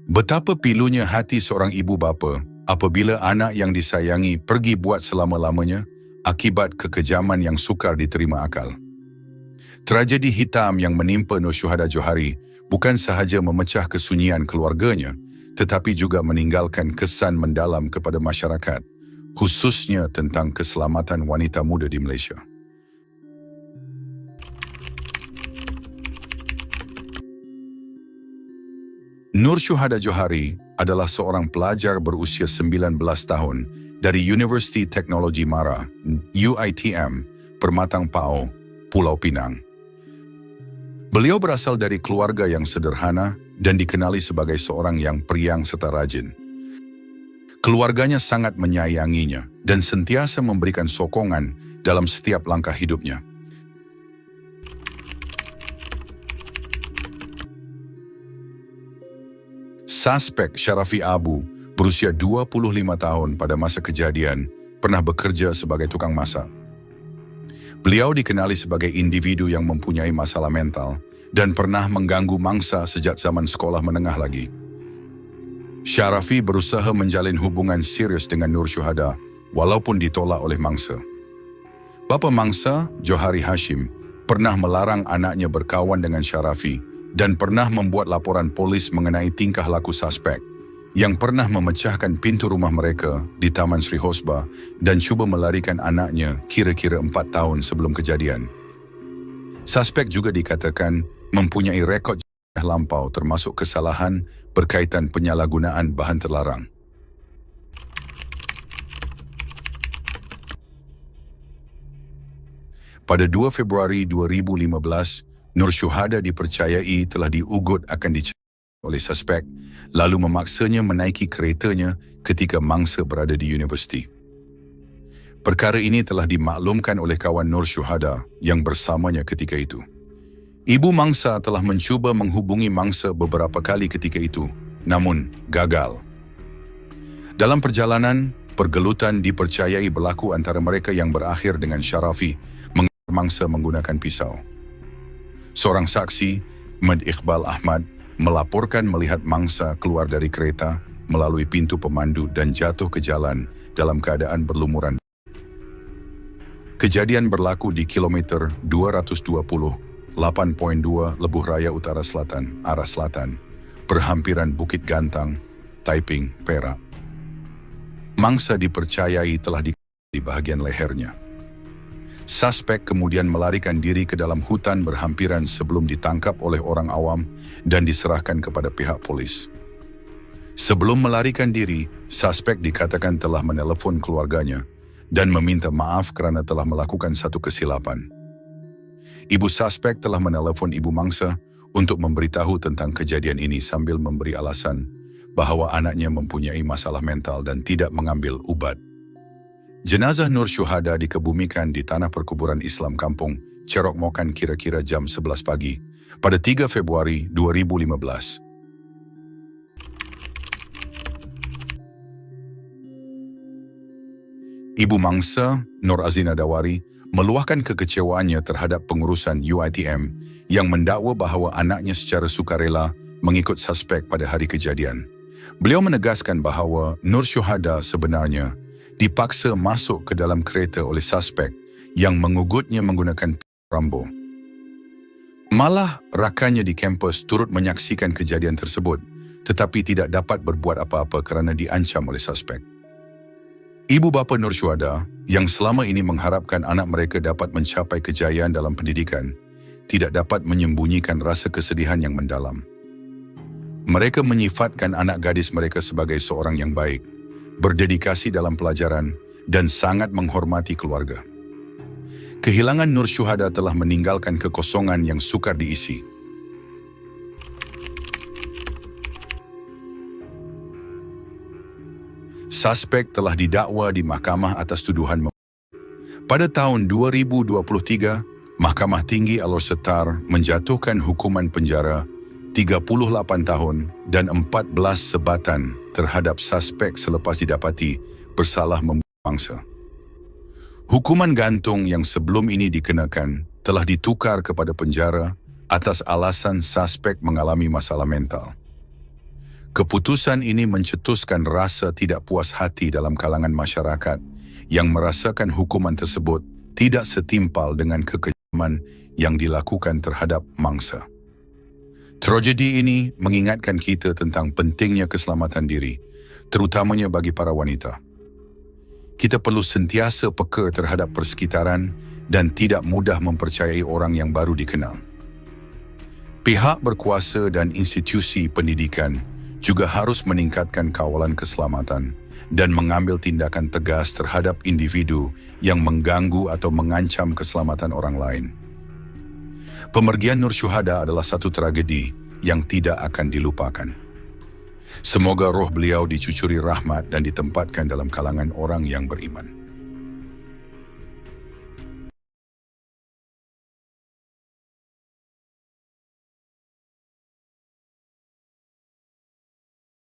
Betapa pilunya hati seorang ibu bapa apabila anak yang disayangi pergi buat selama-lamanya akibat kekejaman yang sukar diterima akal. Tragedi hitam yang menimpa Nur Syuhada Johari bukan sahaja memecah kesunyian keluarganya, tetapi juga meninggalkan kesan mendalam kepada masyarakat, khususnya tentang keselamatan wanita muda di Malaysia. Nur Syuhada Johari adalah seorang pelajar berusia 19 tahun dari Universiti Teknologi Mara, UiTM, Permatang Pao, Pulau Pinang. Beliau berasal dari keluarga yang sederhana dan dikenali sebagai seorang yang periang serta rajin. Keluarganya sangat menyayanginya dan sentiasa memberikan sokongan dalam setiap langkah hidupnya. Suspek Sharafi Abu, berusia 25 tahun pada masa kejadian, pernah bekerja sebagai tukang masak. Beliau dikenali sebagai individu yang mempunyai masalah mental dan pernah mengganggu mangsa sejak zaman sekolah menengah lagi. Sharafi berusaha menjalin hubungan serius dengan Nur Syuhada walaupun ditolak oleh mangsa. Bapa mangsa, Johari Hashim, pernah melarang anaknya berkawan dengan Sharafi dan pernah membuat laporan polis mengenai tingkah laku suspek yang pernah memecahkan pintu rumah mereka di Taman Sri Hosbah dan cuba melarikan anaknya kira-kira 4 tahun sebelum kejadian. Suspek juga dikatakan mempunyai rekod lampau termasuk kesalahan berkaitan penyalahgunaan bahan terlarang. Pada 2 Februari 2015, Nur Syuhada dipercayai telah diugut akan dicari oleh suspek, lalu memaksanya menaiki keretanya ketika mangsa berada di universiti. Perkara ini telah dimaklumkan oleh kawan Nur Syuhada yang bersamanya ketika itu. Ibu mangsa telah mencuba menghubungi mangsa beberapa kali ketika itu, namun gagal. Dalam perjalanan, pergelutan dipercayai berlaku antara mereka yang berakhir dengan Sharafi mengejar mangsa menggunakan pisau. Seorang saksi, Ahmad Iqbal Ahmad, melaporkan melihat mangsa keluar dari kereta melalui pintu pemandu dan jatuh ke jalan dalam keadaan berlumuran. Kejadian berlaku di kilometer 220, 8.2 Lebuh Raya Utara Selatan, arah selatan, berhampiran Bukit Gantang, Taiping, Perak. Mangsa dipercayai telah di bahagian lehernya. Suspek kemudian melarikan diri ke dalam hutan berhampiran sebelum ditangkap oleh orang awam dan diserahkan kepada pihak polis. Sebelum melarikan diri, suspek dikatakan telah menelpon keluarganya dan meminta maaf kerana telah melakukan satu kesilapan. Ibu suspek telah menelpon ibu mangsa untuk memberitahu tentang kejadian ini sambil memberi alasan bahawa anaknya mempunyai masalah mental dan tidak mengambil ubat. Jenazah Nur Syuhada dikebumikan di Tanah Perkuburan Islam Kampung, Cerok Mokan kira-kira jam 11 pagi pada 3 Februari 2015. Ibu mangsa, Nur Azina Dawari, meluahkan kekecewaannya terhadap pengurusan UiTM yang mendakwa bahawa anaknya secara sukarela mengikut suspek pada hari kejadian. Beliau menegaskan bahawa Nur Syuhada sebenarnya dipaksa masuk ke dalam kereta oleh suspek yang mengugutnya menggunakan Rambo. Malah rakannya di kampus turut menyaksikan kejadian tersebut, tetapi tidak dapat berbuat apa-apa kerana diancam oleh suspek. Ibu bapa Nur Syuhada yang selama ini mengharapkan anak mereka dapat mencapai kejayaan dalam pendidikan, tidak dapat menyembunyikan rasa kesedihan yang mendalam. Mereka menyifatkan anak gadis mereka sebagai seorang yang baik, berdedikasi dalam pelajaran, dan sangat menghormati keluarga. Kehilangan Nur Syuhada telah meninggalkan kekosongan yang sukar diisi. Suspek telah didakwa di mahkamah atas tuduhan. Pada tahun 2023, Mahkamah Tinggi Alor Setar menjatuhkan hukuman penjara 38 tahun dan 14 sebatan terhadap suspek selepas didapati bersalah membunuh mangsa. Hukuman gantung yang sebelum ini dikenakan telah ditukar kepada penjara atas alasan suspek mengalami masalah mental. Keputusan ini mencetuskan rasa tidak puas hati dalam kalangan masyarakat yang merasakan hukuman tersebut tidak setimpal dengan kekejaman yang dilakukan terhadap mangsa. Tragedi ini mengingatkan kita tentang pentingnya keselamatan diri, terutamanya bagi para wanita. Kita perlu sentiasa peka terhadap persekitaran dan tidak mudah mempercayai orang yang baru dikenal. Pihak berkuasa dan institusi pendidikan juga harus meningkatkan kawalan keselamatan dan mengambil tindakan tegas terhadap individu yang mengganggu atau mengancam keselamatan orang lain. Pemergian Nur Syuhada adalah satu tragedi yang tidak akan dilupakan. Semoga roh beliau dicucuri rahmat dan ditempatkan dalam kalangan orang yang beriman.